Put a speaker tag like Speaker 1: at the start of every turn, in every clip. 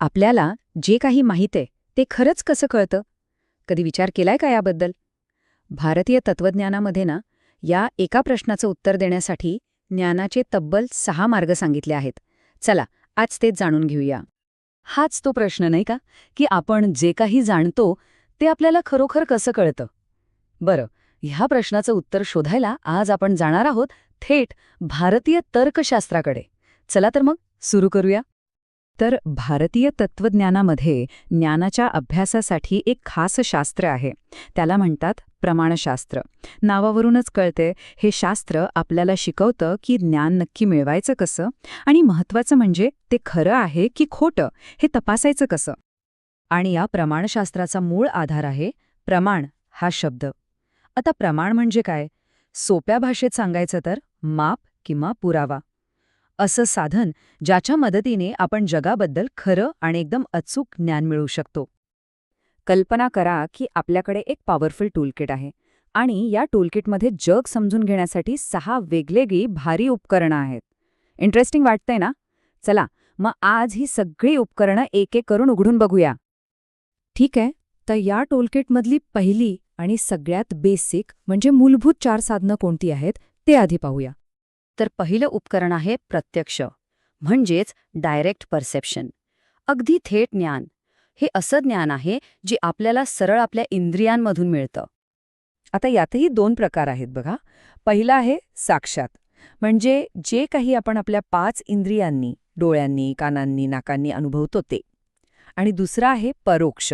Speaker 1: आपल्याला जे काही माहीत आहे ते खरंच कसं कळतं? कधी विचार केलाय का याबद्दल? भारतीय तत्वज्ञानामध्ये ना, या एका प्रश्नाचं उत्तर देण्यासाठी ज्ञानाचे तब्बल 6 मार्ग सांगितले आहेत. चला, आज तेच जाणून घेऊया.
Speaker 2: हाच तो प्रश्न नाही का, की आपण जे काही जाणतो ते आपल्याला खरोखर कसं कळतं? बरं, ह्या प्रश्नाचं उत्तर शोधायला आज आपण जाणार आहोत थेट भारतीय तर्कशास्त्राकडे. चला तर मग सुरू करूया.
Speaker 1: तर भारतीय तत्वज्ञानामध्ये ज्ञानाच्या अभ्यासासाठी एक खास शास्त्र आहे. त्याला म्हणतात प्रमाणशास्त्र. नावावरूनच कळते, हे शास्त्र आपल्याला शिकवतं की ज्ञान नक्की मिळवायचं कसं आणि महत्त्वाचं म्हणजे ते खरं आहे की खोटं हे तपासायचं कसं. आणि या प्रमाणशास्त्राचा मूळ आधार आहे प्रमाण हा शब्द. आता प्रमाण म्हणजे काय? सोप्या भाषेत सांगायचं तर माप किंवा पुरावा. असं साधन ज्याच्या मदतीने आपण जगाबद्दल खरं आणि एकदम अचूक ज्ञान मिळवू शकतो. कल्पना करा की आपल्याकडे एक पॉवरफुल टूलकिट आहे आणि या टूलकिटमध्ये जग समजून घेण्यासाठी 6 वेगवेगळी भारी उपकरणं आहेत. इंटरेस्टिंग वाटतंय ना? चला, मग आज ही सगळी उपकरणं एक एक करून उघडून बघूया. ठीक आहे, तर या टूलकिटमधली पहिली आणि सगळ्यात बेसिक म्हणजे मूलभूत 4 साधनं कोणती आहेत ते आधी पाहूया. तर पहिलं उपकरण आहे प्रत्यक्ष, म्हणजेच डायरेक्ट परसेप्शन. अगदी थेट ज्ञान. हे असं ज्ञान आहे जे आपल्याला सरळ आपल्या इंद्रियांमधून मिळतं. आता यातही 2 प्रकार आहेत बघा. पहिला आहे साक्षात, म्हणजे जे काही आपण आपल्या 5 इंद्रियांनी, डोळ्यांनी, कानांनी, नाकांनी अनुभवतो ते. आणि दुसरा आहे परोक्ष.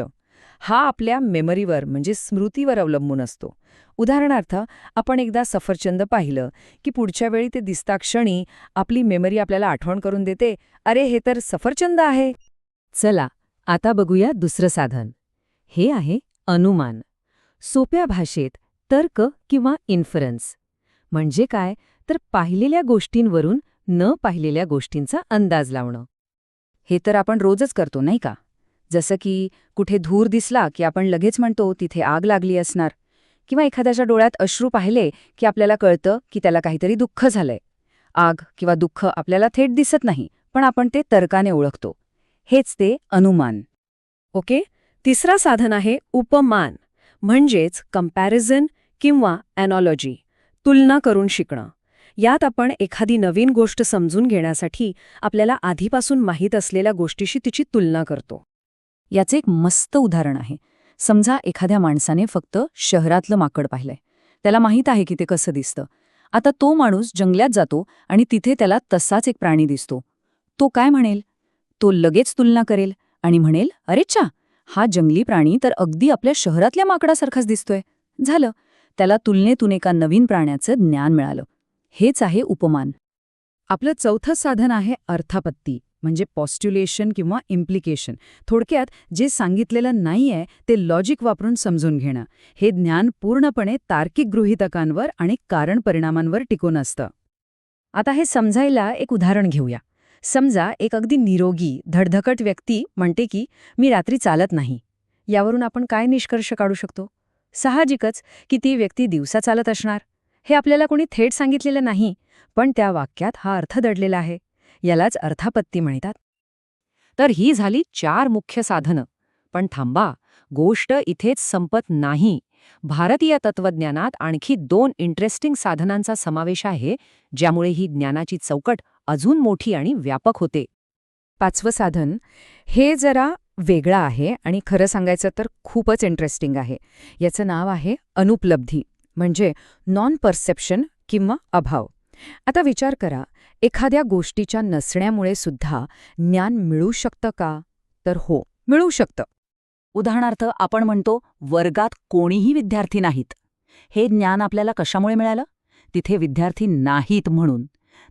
Speaker 1: हा आपल्या मेमरीवर म्हणजे स्मृतीवर अवलंबून असतो. उदाहरणार्थ, आपण एकदा सफरचंद पाहिलं की पुढच्या वेळी ते दिसता क्षणी आपली मेमरी आपल्याला आठवण करून देते, अरे हे तर सफरचंद आहे. चला, आता बघूया दुसरं साधन. हे आहे अनुमान. सोप्या भाषेत तर्क किंवा इन्फरन्स. म्हणजे काय, तर पाहिलेल्या गोष्टींवरून न पाहिलेल्या गोष्टींचा अंदाज लावणं. हे तर आपण रोजच करतो नाही का? जसं की कुठे धूर दिसला की आपण लगेच म्हणतो तिथे आग लागली असणार, किंवा एखाद्याच्या डोळ्यात अश्रू पाहिले की आपल्याला कळतं की त्याला काहीतरी दुःख झालंय. आग किंवा दुःख आपल्याला थेट दिसत नाही, पण आपण ते तर्काने ओळखतो. हेच ते अनुमान.
Speaker 2: ओके, तिसरा साधन आहे उपमान, म्हणजेच कंपॅरिझन किंवा ॲनॉलॉजी, तुलना करून शिकणं. यात आपण एखादी नवीन गोष्ट समजून घेण्यासाठी आपल्याला आधीपासून माहीत असलेल्या गोष्टीशी तिची तुलना करतो.
Speaker 1: याचे एक मस्त उदाहरण आहे. समजा एखाद्या माणसाने फक्त शहरातलं माकड पाहिलंय. त्याला माहीत आहे की ते कसं दिसतं. आता तो माणूस जंगलात जातो आणि तिथे त्याला तसाच एक प्राणी दिसतो. तो काय म्हणेल? तो लगेच तुलना करेल आणि म्हणेल, अरे च्छा, हा जंगली प्राणी तर अगदी आपल्या शहरातल्या माकडासारखाच दिसतोय. झालं, त्याला तुलनेतून एका नवीन प्राण्याचं ज्ञान मिळालं. हेच आहे उपमान. आपलं चौथं साधन आहे अर्थापत्ती, म्हणजे पॉस्ट्युलेशन किंवा इम्प्लिकेशन. थोडक्यात जे सांगितलेलं नाहीये ते लॉजिक वापरून समजून घेणं. हे ज्ञान पूर्णपणे तार्किक गृहीतकांवर आणि कारण परिणामांवर टिकून असतं. आता हे समजायला एक उदाहरण घेऊया. समजा एक अगदी निरोगी, धडधकट व्यक्ती म्हणते की मी रात्री चालत नाही. यावरून आपण काय निष्कर्ष काढू शकतो? साहजिकच की ती व्यक्ती दिवसा चालत असणार. हे आपल्याला कोणी थेट सांगितलेलं नाही, पण त्या वाक्यात हा अर्थ दडलेला आहे. यालाच अर्थापत्ती म्हणतात. तर ही झाली 4 मुख्य साधनं. पण थांबा, गोष्ट इथेच संपत नाही. भारतीय तत्वज्ञानात आणखी 2 इंटरेस्टिंग साधनांचा समावेश आहे, ज्यामुळे ही ज्ञानाची चौकट अजून मोठी आणि व्यापक होते. 5वं साधन हे जरा वेगळं आहे आणि खरं सांगायचं तर खूपच इंटरेस्टिंग आहे. याचं नाव आहे अनुपलब्धी, म्हणजे नॉन परसेप्शन किंवा अभाव. आता विचार करा, एखाद्या गोष्टीच्या नसण्यामुळे सुद्धा ज्ञान मिळू शकतं का? तर हो, मिळू शकतं.
Speaker 2: उदाहरणार्थ, आपण म्हणतो वर्गात कोणीही विद्यार्थी नाहीत. हे ज्ञान आपल्याला कशामुळे मिळालं? तिथे विद्यार्थी नाहीत म्हणून,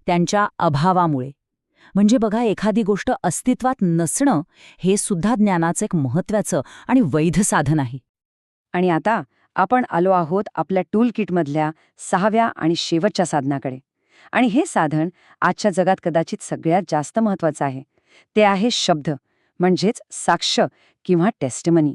Speaker 2: त्यांच्या अभावामुळे. म्हणजे बघा, एखादी गोष्ट अस्तित्वात नसणं हे सुद्धा ज्ञानाचं एक महत्त्वाचं आणि वैध साधन आहे.
Speaker 1: आणि आता आपण आलो आहोत आपल्या टूल किटमधल्या 6व्या आणि शेवटच्या साधनाकडे. आणि हे साधन आजच्या जगात कदाचित सगळ्यात जास्त महत्त्वाचं आहे. ते आहे शब्द, म्हणजेच साक्ष किंवा टेस्टिमनी.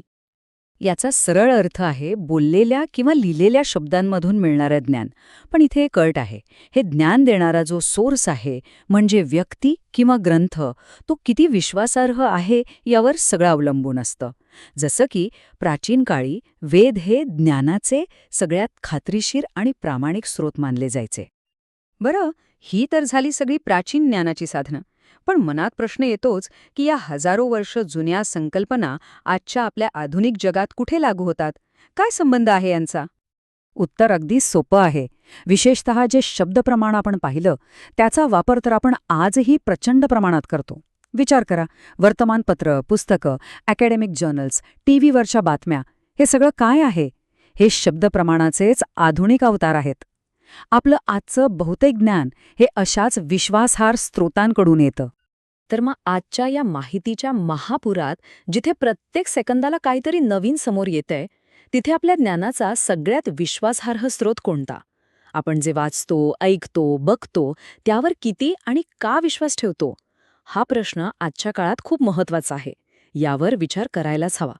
Speaker 1: याचा सरळ अर्थ आहे बोललेल्या किंवा लिहिलेल्या शब्दांमधून मिळणारं ज्ञान. पण इथे एक अट आहे. हे ज्ञान देणारा जो सोर्स आहे, म्हणजे व्यक्ती किंवा ग्रंथ, तो किती विश्वासार्ह आहे यावर सगळं अवलंबून असतं. जसं की प्राचीन काळी वेद हे ज्ञानाचे सगळ्यात खात्रीशीर आणि प्रामाणिक स्रोत मानले जायचे. बरं, ही तर झाली सगळी प्राचीन ज्ञानाची साधनं. पण मनात प्रश्न येतोच की या हजारो वर्ष जुन्या संकल्पना आजच्या आपल्या आधुनिक जगात कुठे लागू होतात? काय संबंध आहे यांचा? उत्तर अगदी सोपं आहे. विशेषतः जे शब्दप्रमाण आपण पाहिलं, त्याचा वापर तर आपण आजही प्रचंड प्रमाणात करतो. विचार करा, वर्तमानपत्र, पुस्तकं, अकॅडमिक जर्नल्स, टीव्हीवरच्या बातम्या, हे सगळं काय आहे? हे शब्दप्रमाणाचेच आधुनिक अवतार आहेत. आपलं आजचं बहुतेक ज्ञान हे अशाच विश्वासार्ह स्रोतांकडून येतं. तर मग आजच्या या माहितीच्या महापुरात, जिथे प्रत्येक सेकंदाला काहीतरी नवीन समोर येतंय, तिथे आपल्या ज्ञानाचा सगळ्यात विश्वासार्ह स्रोत कोणता? आपण जे वाचतो, ऐकतो, बघतो, त्यावर किती आणि का विश्वास ठेवतो? हा प्रश्न आजच्या काळात खूप महत्वाचा आहे. यावर विचार करायलाच हवा.